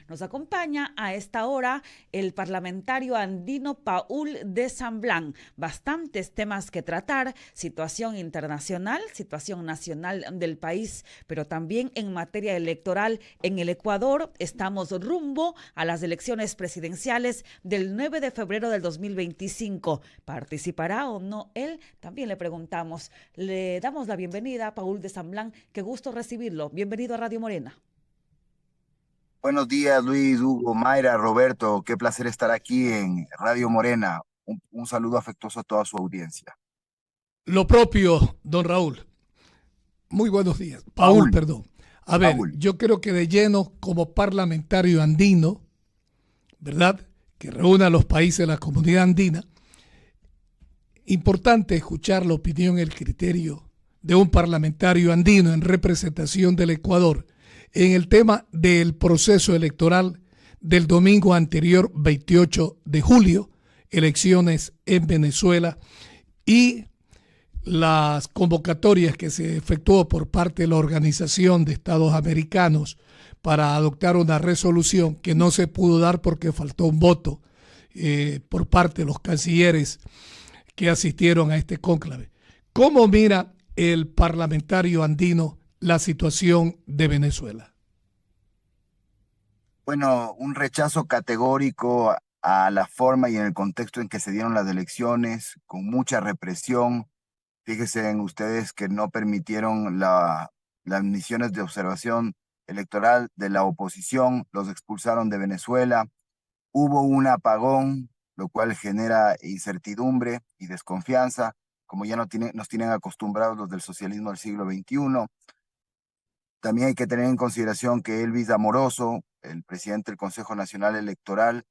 Nos acompaña a esta hora el parlamentario andino Paul de Samblán. Bastantes temas que tratar, situación internacional, situación nacional del país, pero también en materia electoral en el Ecuador. Estamos rumbo a las elecciones presidenciales del 9 de febrero del 2025. ¿Participará o no él? También le preguntamos. Le damos la bienvenida a Paul de Samblán. Qué gusto recibirlo. Bienvenido a Radio Morena. Buenos días, Luis, Hugo, Mayra, Roberto. Qué placer estar aquí en Radio Morena. Un saludo afectuoso a toda su audiencia. Lo propio, don Raúl. Muy buenos días. Paul, Paul, perdón. A ver, Paul. yo creo que de lleno como parlamentario andino, ¿verdad? Que reúne a los países de la comunidad andina, importante escuchar la opinión y el criterio de un parlamentario andino en representación del Ecuador en el tema del proceso electoral del domingo anterior, 28 de julio, elecciones en Venezuela y las convocatorias que se efectuó por parte de la Organización de Estados Americanos para adoptar una resolución que no se pudo dar porque faltó un voto por parte de los cancilleres que asistieron a este cónclave. ¿Cómo mira el parlamentario andino la situación de Venezuela? Bueno, un rechazo categórico a la forma y en el contexto en que se dieron las elecciones, con mucha represión. Fíjense en ustedes que no permitieron las misiones de observación electoral de la oposición, los expulsaron de Venezuela. Hubo un apagón, lo cual genera incertidumbre y desconfianza, como ya nos tienen acostumbrados los del socialismo del siglo XXI. También hay que tener en consideración que Elvis Amoroso, el presidente del Consejo Nacional Electoral,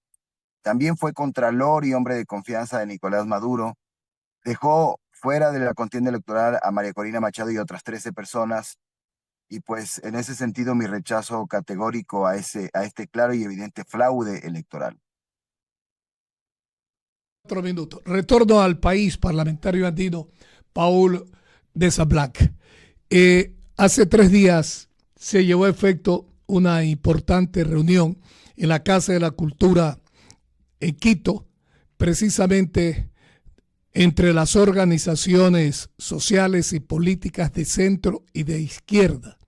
también fue contralor y hombre de confianza de Nicolás Maduro. Dejó fuera de la contienda electoral a María Corina Machado y otras 13 personas. Y pues en ese sentido mi rechazo categórico a este claro y evidente fraude electoral. 4 minutos. Retorno al país, parlamentario andino Paul de Sablac. Hace 3 días se llevó a efecto una importante reunión en la Casa de la Cultura en Quito, precisamente entre las organizaciones sociales y políticas de centro y de izquierda.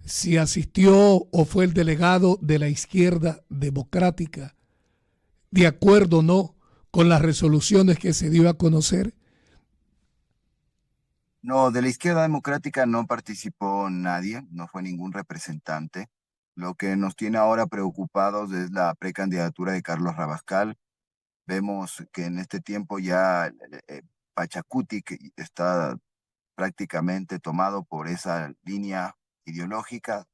Si asistió o fue el delegado de la izquierda democrática, de acuerdo o no con las resoluciones que se dio a conocer. No, de la izquierda democrática no participó nadie, no fue ningún representante. Lo que nos tiene ahora preocupados es la precandidatura de Carlos Rabascal. Vemos que en este tiempo ya Pachacuti que está prácticamente tomado por esa línea ideológica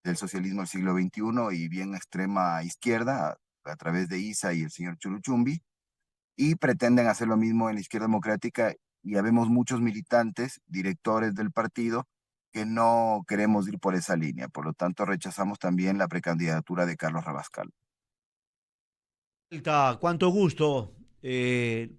del socialismo del siglo XXI y bien extrema izquierda a través de ISA y el señor Churuchumbi, y pretenden hacer lo mismo en la izquierda democrática. Y ya vemos muchos militantes, directores del partido, que no queremos ir por esa línea. Por lo tanto, rechazamos también la precandidatura de Carlos Rabascal. Cuánto gusto,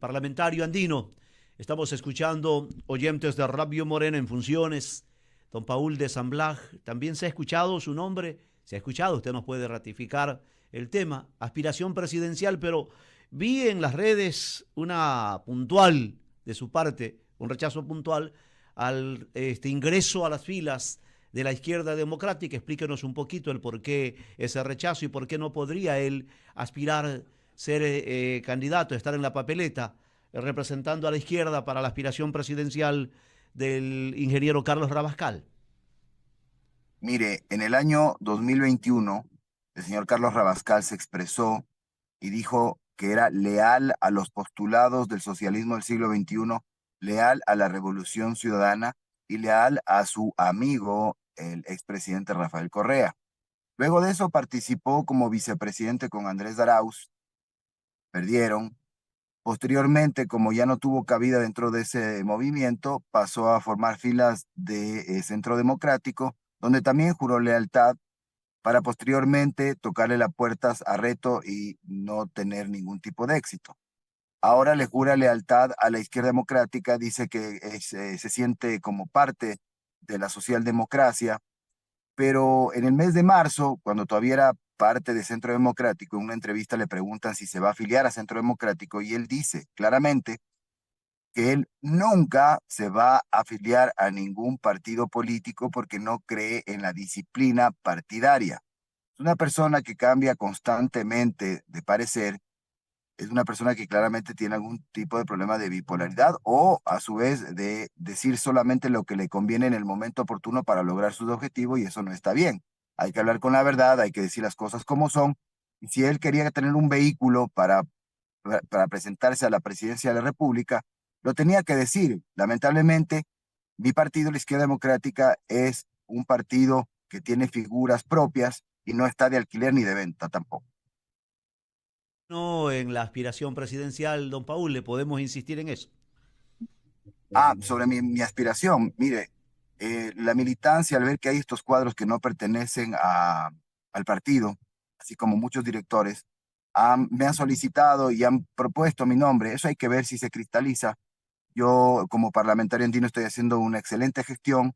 parlamentario andino. Estamos escuchando oyentes de Radio Morena en funciones. Don Paul de Samblaj, también se ha escuchado su nombre, se ha escuchado, usted nos puede ratificar el tema, aspiración presidencial, pero vi en las redes una puntual de su parte, un rechazo puntual al ingreso a las filas de la izquierda democrática. Explíquenos un poquito el por qué ese rechazo y por qué no podría él aspirar ser candidato, estar en la papeleta, representando a la izquierda para la aspiración presidencial del ingeniero Carlos Rabascal. Mire, en el año 2021, el señor Carlos Rabascal se expresó y dijo que era leal a los postulados del socialismo del siglo XXI, leal a la Revolución Ciudadana y leal a su amigo, el expresidente Rafael Correa. Luego de eso participó como vicepresidente con Andrés Arauz, perdieron. Posteriormente, como ya no tuvo cabida dentro de ese movimiento, pasó a formar filas de Centro Democrático, donde también juró lealtad para posteriormente tocarle las puertas a Reto y no tener ningún tipo de éxito. Ahora le jura lealtad a la izquierda democrática, dice que se siente como parte de la socialdemocracia, pero en el mes de marzo, cuando todavía era parte de Centro Democrático. En una entrevista le preguntan si se va a afiliar a Centro Democrático y él dice claramente que él nunca se va a afiliar a ningún partido político porque no cree en la disciplina partidaria. Es una persona que cambia constantemente de parecer, es una persona que claramente tiene algún tipo de problema de bipolaridad o a su vez de decir solamente lo que le conviene en el momento oportuno para lograr sus objetivos y eso no está bien. Hay que hablar con la verdad, hay que decir las cosas como son. Y si él quería tener un vehículo para presentarse a la presidencia de la República, lo tenía que decir. Lamentablemente, mi partido, la Izquierda Democrática, es un partido que tiene figuras propias y no está de alquiler ni de venta tampoco. No, en la aspiración presidencial, don Paul, le podemos insistir en eso. Sobre mi aspiración, mire, la militancia, al ver que hay estos cuadros que no pertenecen al partido, así como muchos directores, me han solicitado y han propuesto mi nombre. Eso hay que ver si se cristaliza. Yo, como parlamentario andino, estoy haciendo una excelente gestión.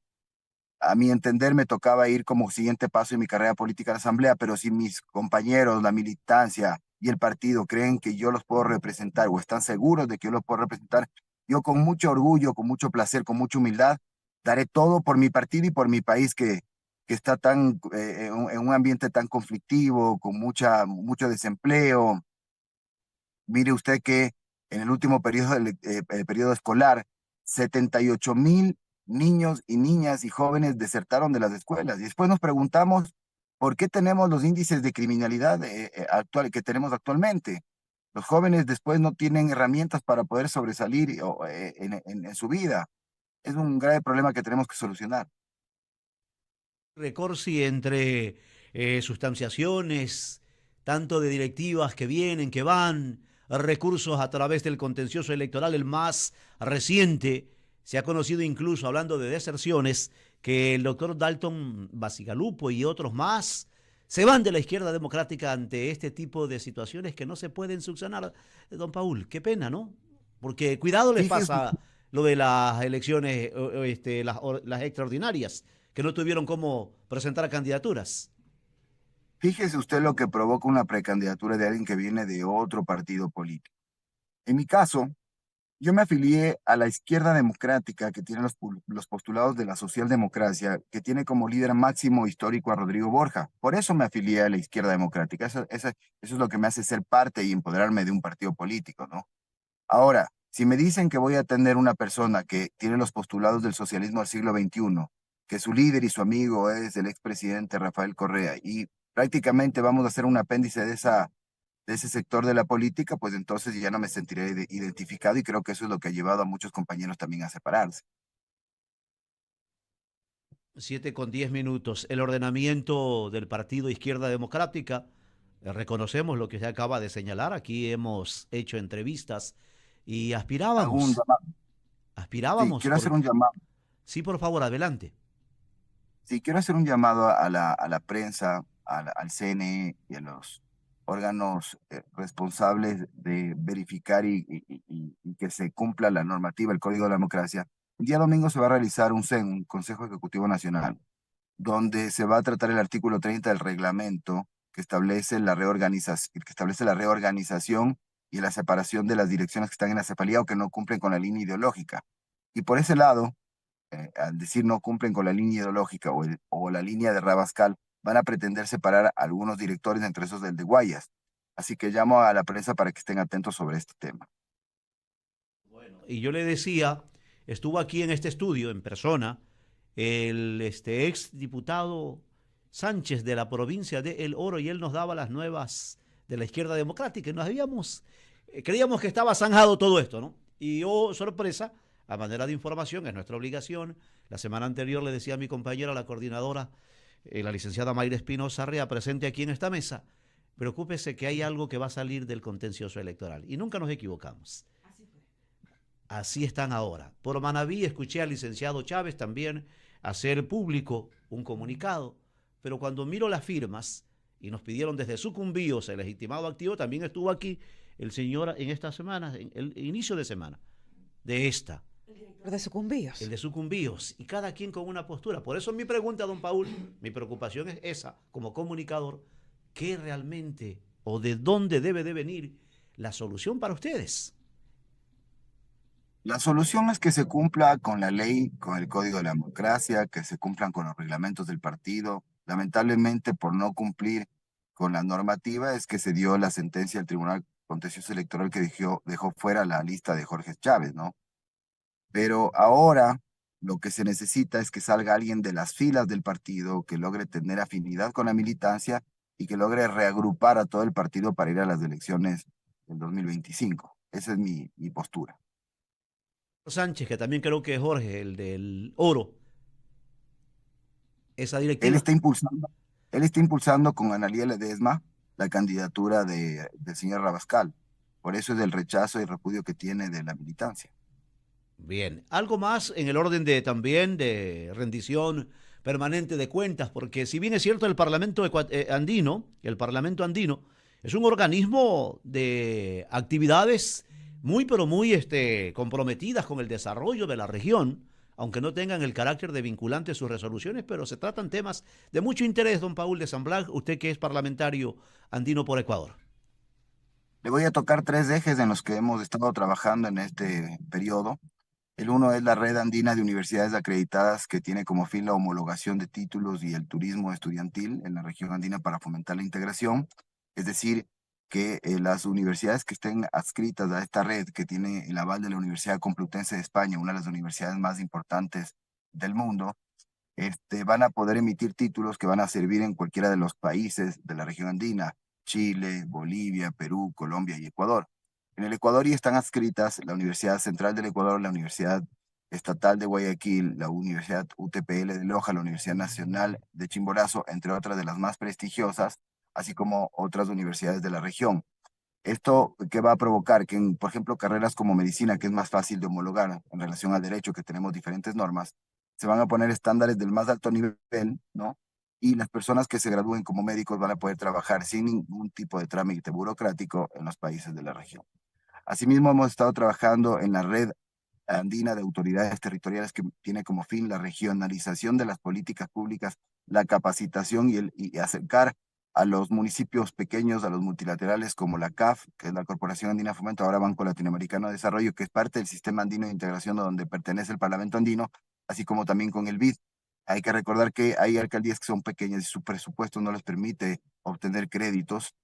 A mi entender, me tocaba ir como siguiente paso en mi carrera política a la Asamblea, pero si mis compañeros, la militancia y el partido creen que yo los puedo representar o están seguros de que yo los puedo representar, yo con mucho orgullo, con mucho placer, con mucha humildad, daré todo por mi partido y por mi país que está en un ambiente tan conflictivo, con mucho desempleo. Mire usted que en el último periodo escolar, 78,000 niños y niñas y jóvenes desertaron de las escuelas. Y después nos preguntamos por qué tenemos los índices de criminalidad que tenemos actualmente. Los jóvenes después no tienen herramientas para poder sobresalir en su vida. Es un grave problema que tenemos que solucionar. Recorsi entre sustanciaciones, tanto de directivas que vienen, que van, recursos a través del contencioso electoral, el más reciente. Se ha conocido incluso, hablando de deserciones, que el doctor Dalton Basigalupo y otros más se van de la Izquierda Democrática ante este tipo de situaciones que no se pueden subsanar. Don Paul, qué pena, ¿no? Porque cuidado les Fíjese, pasa lo de las elecciones, las extraordinarias, que no tuvieron cómo presentar candidaturas. fíjese usted lo que provoca una precandidatura de alguien que viene de otro partido político. En mi caso, yo me afilié a la Izquierda Democrática, que tiene los postulados de la socialdemocracia, que tiene como líder máximo histórico a Rodrigo Borja. Por eso me afilié a la Izquierda Democrática. Eso es lo que me hace ser parte y empoderarme de un partido político, ¿no? Ahora, si me dicen que voy a tener una persona que tiene los postulados del socialismo del siglo XXI, que su líder y su amigo es el expresidente Rafael Correa, y prácticamente vamos a hacer un apéndice de ese sector de la política, pues entonces ya no me sentiré identificado y creo que eso es lo que ha llevado a muchos compañeros también a separarse. 7:10. El ordenamiento del Partido Izquierda Democrática. Reconocemos lo que se acaba de señalar. Aquí hemos hecho entrevistas y ¿Algún llamado? Sí, aspirábamos quiero hacer por... un llamado. Sí, por favor, adelante. Sí, quiero hacer un llamado a la prensa, al CNE y a los órganos responsables de verificar y que se cumpla la normativa, el Código de la Democracia. El día domingo se va a realizar un CEN, un Consejo Ejecutivo Nacional, donde se va a tratar el artículo 30 del reglamento que establece la reorganización y la separación de las direcciones que están en la cefalía o que no cumplen con la línea ideológica. Y por ese lado, al decir no cumplen con la línea ideológica o la línea de Rabascal, van a pretender separar a algunos directores, entre esos del de Guayas. Así que llamo a la prensa para que estén atentos sobre este tema. Bueno, y yo le decía, estuvo aquí en este estudio, en persona, el ex diputado Sánchez de la provincia de El Oro, y él nos daba las nuevas de la Izquierda Democrática y creíamos que estaba zanjado todo esto, ¿no? Y oh, sorpresa, a manera de información, es nuestra obligación. La semana anterior le decía a mi compañera, la coordinadora, la licenciada Mayra Espinosa Rea, presente aquí en esta mesa, preocúpese que hay algo que va a salir del contencioso electoral. Y nunca nos equivocamos. Así fue. Así están ahora. Por Manaví escuché al licenciado Chávez también hacer público un comunicado, pero cuando miro las firmas y nos pidieron desde Sucumbíos el legitimado activo, también estuvo aquí el señor en esta semana, en el inicio de semana de esta. El director de Sucumbíos. El de Sucumbíos, y cada quien con una postura. Por eso mi pregunta, don Paul, mi preocupación es esa, como comunicador, qué realmente o de dónde debe de venir la solución para ustedes. La solución es que se cumpla con la ley, con el Código de la Democracia, que se cumplan con los reglamentos del partido. Lamentablemente, por no cumplir con la normativa, es que se dio la sentencia del Tribunal Contencioso Electoral que dejó fuera la lista de Jorge Chávez, ¿no? Pero ahora lo que se necesita es que salga alguien de las filas del partido, que logre tener afinidad con la militancia y que logre reagrupar a todo el partido para ir a las elecciones del 2025. Esa es mi postura. Sánchez, que también creo que es Jorge, el del oro, esa Él directiva. está impulsando, él está impulsando con Analía Ledesma la candidatura del señor Rabascal. Por eso es el rechazo y repudio que tiene de la militancia. Bien, algo más en el orden de también de rendición permanente de cuentas, porque si bien es cierto el Parlamento andino es un organismo de actividades muy pero muy comprometidas con el desarrollo de la región, aunque no tengan el carácter de vinculante sus resoluciones, pero se tratan temas de mucho interés, don Paul de San Blas, usted que es parlamentario andino por Ecuador. Le voy a tocar tres ejes en los que hemos estado trabajando en este periodo. El uno es la Red Andina de Universidades Acreditadas, que tiene como fin la homologación de títulos y el turismo estudiantil en la región andina para fomentar la integración. Es decir, que las universidades que estén adscritas a esta red, que tiene el aval de la Universidad Complutense de España, una de las universidades más importantes del mundo, van a poder emitir títulos que van a servir en cualquiera de los países de la región andina: Chile, Bolivia, Perú, Colombia y Ecuador. En el Ecuador ya están adscritas la Universidad Central del Ecuador, la Universidad Estatal de Guayaquil, la Universidad UTPL de Loja, la Universidad Nacional de Chimborazo, entre otras de las más prestigiosas, así como otras universidades de la región. ¿Esto qué va a provocar? Que, por ejemplo, carreras como medicina, que es más fácil de homologar en relación al derecho, que tenemos diferentes normas, se van a poner estándares del más alto nivel, ¿no? Y las personas que se gradúen como médicos van a poder trabajar sin ningún tipo de trámite burocrático en los países de la región. Asimismo, hemos estado trabajando en la red andina de autoridades territoriales, que tiene como fin la regionalización de las políticas públicas, la capacitación y acercar a los municipios pequeños, a los multilaterales como la CAF, que es la Corporación Andina de Fomento, ahora Banco Latinoamericano de Desarrollo, que es parte del Sistema Andino de Integración donde pertenece el Parlamento Andino, así como también con el BID. Hay que recordar que hay alcaldías que son pequeñas y su presupuesto no les permite obtener créditos.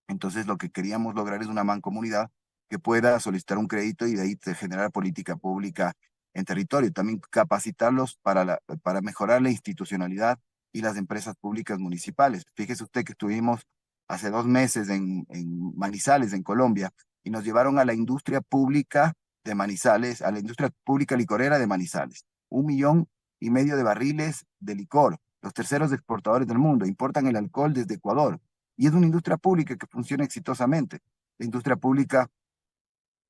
Entonces, lo que queríamos lograr es una mancomunidad que pueda solicitar un crédito y de ahí generar política pública en territorio. También capacitarlos para mejorar la institucionalidad y las empresas públicas municipales. Fíjese usted que estuvimos hace 2 meses en Manizales, en Colombia, y nos llevaron a la industria pública de Manizales, a la industria pública licorera de Manizales. 1,5 millones de barriles de licor, los terceros exportadores del mundo, importan el alcohol desde Ecuador. Y es una industria pública que funciona exitosamente. La industria pública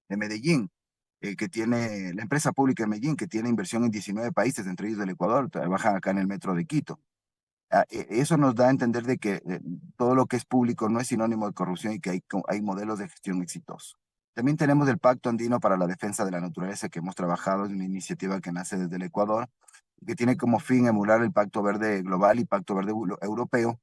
de Medellín, que tiene, la empresa pública de Medellín, que tiene inversión en 19 países, entre ellos el Ecuador, trabajan acá en el metro de Quito. Eso nos da a entender de que todo lo que es público no es sinónimo de corrupción y que hay modelos de gestión exitosos. También tenemos el Pacto Andino para la Defensa de la Naturaleza, que hemos trabajado, es una iniciativa que nace desde el Ecuador, que tiene como fin emular el Pacto Verde Global y Pacto Verde Europeo,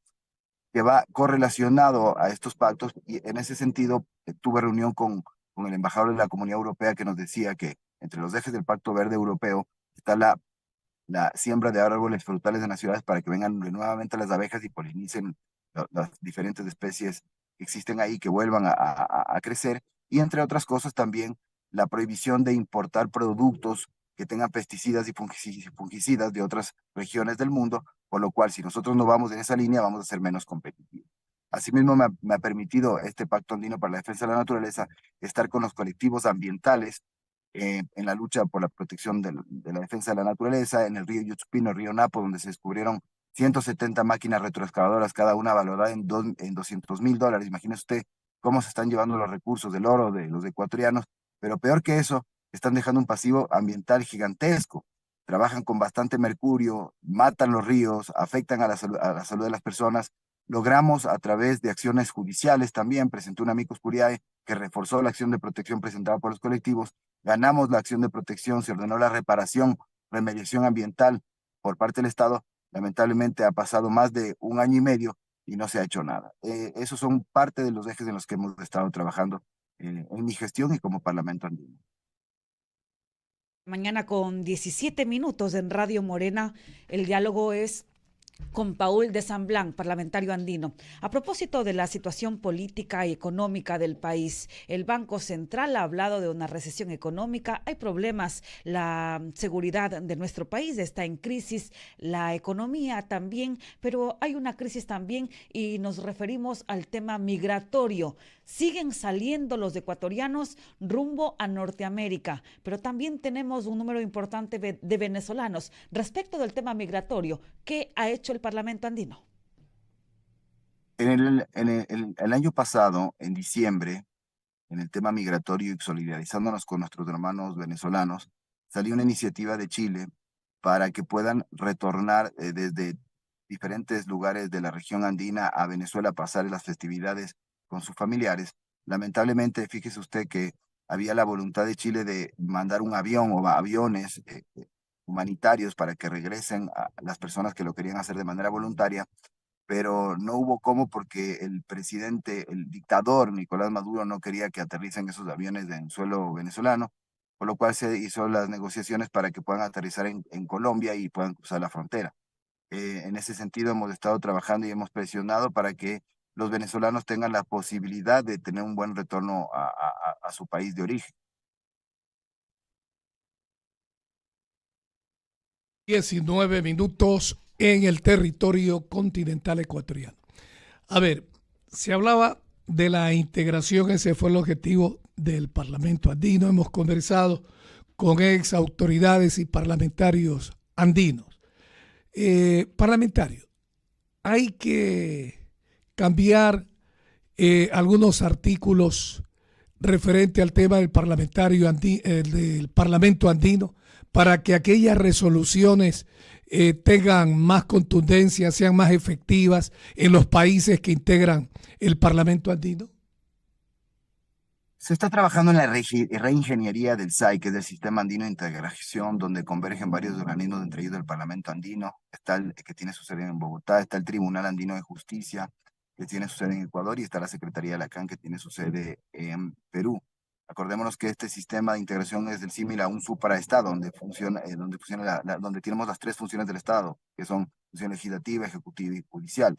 que va correlacionado a estos pactos, y en ese sentido tuve reunión con el embajador de la Comunidad Europea, que nos decía que entre los ejes del Pacto Verde Europeo está la siembra de árboles frutales en las ciudades para que vengan nuevamente las abejas y polinicen las diferentes especies que existen ahí, que vuelvan a crecer, y entre otras cosas también la prohibición de importar productos que tengan pesticidas y fungicidas de otras regiones del mundo, por lo cual si nosotros no vamos en esa línea vamos a ser menos competitivos. Asimismo, me ha permitido este Pacto Andino para la Defensa de la Naturaleza estar con los colectivos ambientales en la lucha por la protección de la defensa de la naturaleza, en el río Yuchupino, el río Napo, donde se descubrieron 170 máquinas retroexcavadoras, cada una valorada en $200,000. Imagínese usted cómo se están llevando los recursos del oro de los ecuatorianos, pero peor que eso, están dejando un pasivo ambiental gigantesco. Trabajan con bastante mercurio, matan los ríos, afectan a la salud de las personas. Logramos a través de acciones judiciales también, presentó un amicus curiae que reforzó la acción de protección presentada por los colectivos. Ganamos la acción de protección, se ordenó la reparación, remediación ambiental por parte del Estado. Lamentablemente ha pasado más de 1 año y medio y no se ha hecho nada. Esos son parte de los ejes en los que hemos estado trabajando en mi gestión y como Parlamento Andino. Mañana con 17 minutos en Radio Morena, el diálogo es con Paul de Samblán, parlamentario andino. A propósito de la situación política y económica del país, el Banco Central ha hablado de una recesión económica, hay problemas, la seguridad de nuestro país está en crisis, la economía también, pero hay una crisis también y nos referimos al tema migratorio. Siguen saliendo los ecuatorianos rumbo a Norteamérica, pero también tenemos un número importante de venezolanos. Respecto del tema migratorio, ¿qué ha hecho el Parlamento andino? El año pasado, en diciembre, en el tema migratorio y solidarizándonos con nuestros hermanos venezolanos, salió una iniciativa de Chile para que puedan retornar desde diferentes lugares de la región andina a Venezuela a pasar las festividades con sus familiares. Lamentablemente, fíjese usted que había la voluntad de Chile de mandar un avión o aviones humanitarios para que regresen a las personas que lo querían hacer de manera voluntaria, pero no hubo cómo porque el presidente, el dictador Nicolás Maduro no quería que aterricen esos aviones en suelo venezolano, por lo cual se hizo las negociaciones para que puedan aterrizar en Colombia y puedan cruzar la frontera. En ese sentido hemos estado trabajando y hemos presionado para que los venezolanos tengan la posibilidad de tener un buen retorno a su país de origen. 19 minutos en el territorio continental ecuatoriano. A ver, se hablaba de la integración, ese fue el objetivo del Parlamento andino. Hemos conversado con ex autoridades y parlamentarios andinos. Parlamentario, hay que cambiar algunos artículos referente al tema del del Parlamento andino para que aquellas resoluciones tengan más contundencia, sean más efectivas en los países que integran el Parlamento andino? Se está trabajando en la reingeniería del SAI, que es el Sistema Andino de Integración, donde convergen varios organismos, entre ellos el Parlamento Andino, está el que tiene su sede en Bogotá, está el Tribunal Andino de Justicia, que tiene su sede en Ecuador, y está la Secretaría de la CAN, que tiene su sede en Perú. Acordémonos que este sistema de integración es del símil a un superaestado, donde tenemos las tres funciones del Estado, que son función legislativa, ejecutiva y judicial.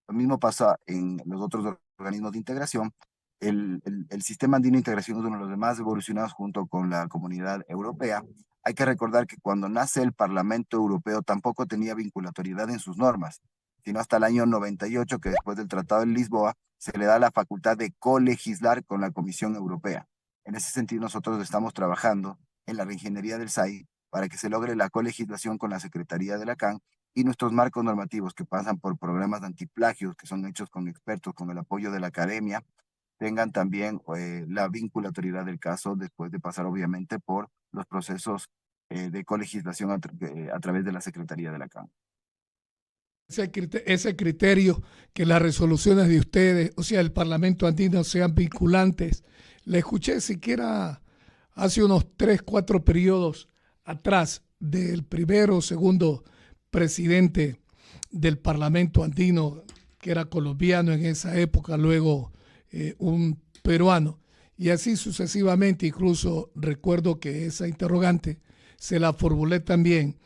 Lo mismo pasa en los otros organismos de integración. El sistema andino de integración es uno de los más evolucionados junto con la Comunidad Europea. Hay que recordar que cuando nace el Parlamento Europeo tampoco tenía vinculatoriedad en sus normas, sino hasta el año 98, que después del Tratado de Lisboa se le da la facultad de colegislar con la Comisión Europea. En ese sentido, nosotros estamos trabajando en la reingeniería del SAI para que se logre la colegislación con la Secretaría de la CAN y nuestros marcos normativos que pasan por programas de antiplagios que son hechos con expertos, con el apoyo de la academia, tengan también la vinculatoriedad del caso después de pasar obviamente por los procesos de colegislación a través de la Secretaría de la CAN. Ese criterio, que las resoluciones de ustedes, o sea, el Parlamento andino, sean vinculantes. Le escuché siquiera hace unos 3, 4 periodos atrás del primero o segundo presidente del Parlamento andino, que era colombiano en esa época, luego un peruano, y así sucesivamente. Incluso recuerdo que esa interrogante se la formulé también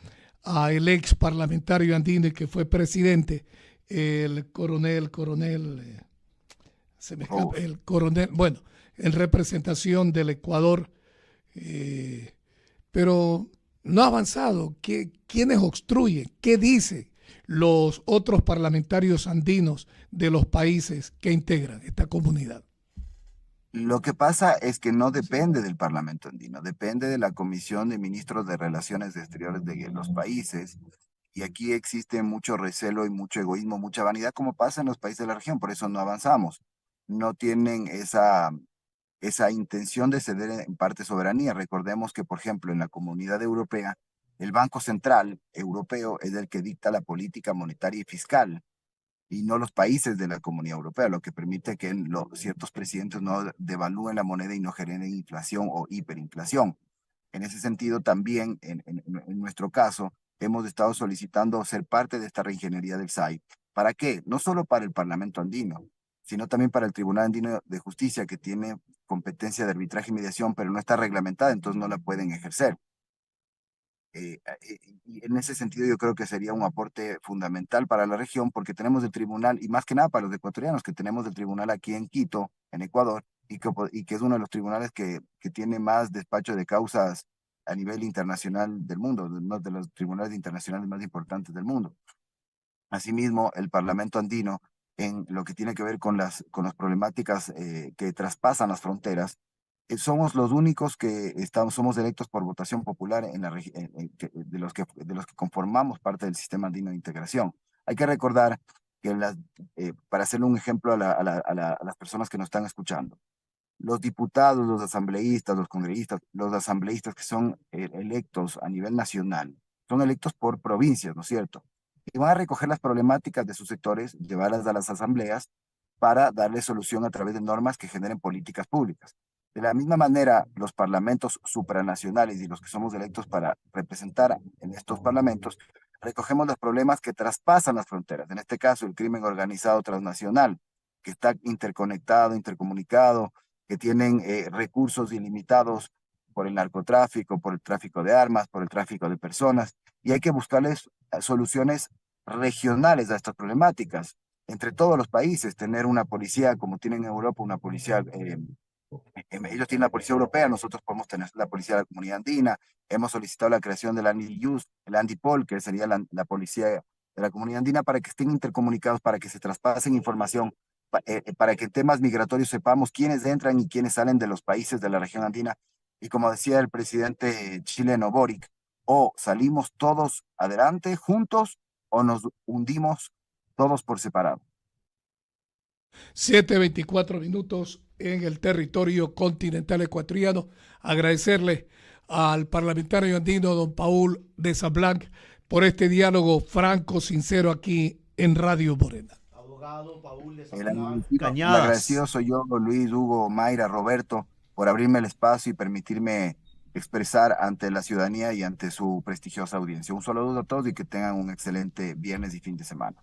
al ex parlamentario andino que fue presidente, el coronel, bueno, en representación del Ecuador, pero no ha avanzado. ¿Quiénes obstruyen? ¿Qué dicen los otros parlamentarios andinos de los países que integran esta comunidad? Lo que pasa es que no depende del Parlamento andino, depende de la Comisión de Ministros de Relaciones Exteriores de los países. Y aquí existe mucho recelo y mucho egoísmo, mucha vanidad, como pasa en los países de la región, por eso no avanzamos. No tienen esa intención de ceder en parte soberanía. Recordemos que, por ejemplo, en la Comunidad Europea, el Banco Central Europeo es el que dicta la política monetaria y fiscal, y no los países de la Comunidad Europea, lo que permite que ciertos presidentes no devalúen la moneda y no generen inflación o hiperinflación. En ese sentido, también en nuestro caso, hemos estado solicitando ser parte de esta reingeniería del SAI ¿Para qué? No solo para el Parlamento andino, sino también para el Tribunal Andino de Justicia, que tiene competencia de arbitraje y mediación, pero no está reglamentada, entonces no la pueden ejercer. Y en ese sentido yo creo que sería un aporte fundamental para la región, porque tenemos el tribunal, y más que nada para los ecuatorianos, que tenemos el tribunal aquí en Quito, en Ecuador, y que es uno de los tribunales que tiene más despacho de causas a nivel internacional del mundo, uno de los tribunales internacionales más importantes del mundo. Asimismo, el Parlamento andino, en lo que tiene que ver con las problemáticas que traspasan las fronteras, somos los únicos que somos electos por votación popular en la, de los que conformamos parte del sistema andino de integración. Hay que recordar que para hacerle un ejemplo a las personas que nos están escuchando, los diputados, los asambleístas, los congresistas, los asambleístas que son electos a nivel nacional, son electos por provincias, ¿no es cierto? Y van a recoger las problemáticas de sus sectores, llevarlas a las asambleas para darle solución a través de normas que generen políticas públicas. De la misma manera, los parlamentos supranacionales y los que somos electos para representar en estos parlamentos, recogemos los problemas que traspasan las fronteras. En este caso, el crimen organizado transnacional, que está interconectado, intercomunicado, que tienen recursos ilimitados por el narcotráfico, por el tráfico de armas, por el tráfico de personas, y hay que buscarles soluciones regionales a estas problemáticas. Entre todos los países, tener una policía como tienen en Europa, una policía ellos tienen la policía europea, nosotros podemos tener la policía de la comunidad andina. Hemos solicitado la creación del ANDIUS, el Andipol, que sería la policía de la comunidad andina, para que estén intercomunicados, para que se traspasen información, para que en temas migratorios sepamos quiénes entran y quiénes salen de los países de la región andina. Y como decía el presidente chileno Boric, o salimos todos adelante juntos o nos hundimos todos por separado. 7:24 minutos en el territorio continental ecuatoriano. Agradecerle al parlamentario andino, don Paul de Sablan, por este diálogo franco, sincero aquí en Radio Morena. Abogado Paul de Sablan Cañadas. El agradecido soy yo, Luis, Hugo, Mayra, Roberto, por abrirme el espacio y permitirme expresar ante la ciudadanía y ante su prestigiosa audiencia. Un saludo a todos y que tengan un excelente viernes y fin de semana.